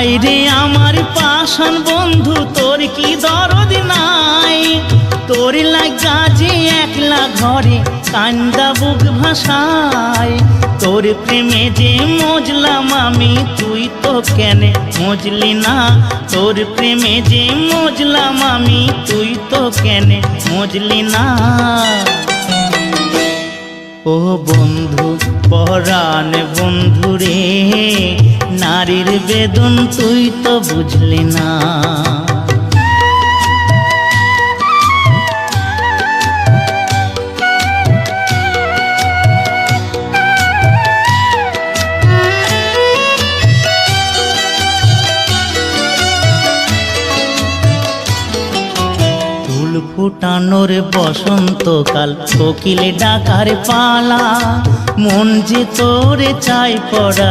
হায়রে আমার পাষাণ বন্ধু, তোর কি দরদ নাই? তোর লাগা যে একলা ঘরে কান্দা বুক ভাষায়। তোর প্রেমে যে মজলাম আমি, তুই তো কেনে মজলি না? তোর প্রেমে যে মজলাম আমি, তুই তো কেনে মজলি না? ও বন্ধু পরাণ বন্ধু রে, নারীর বেদন তুই তো বুঝলি না। ফুটানোর বসন্তকাল, কোকিল ডাকার পালা, মন যে তোরে চাই পড়া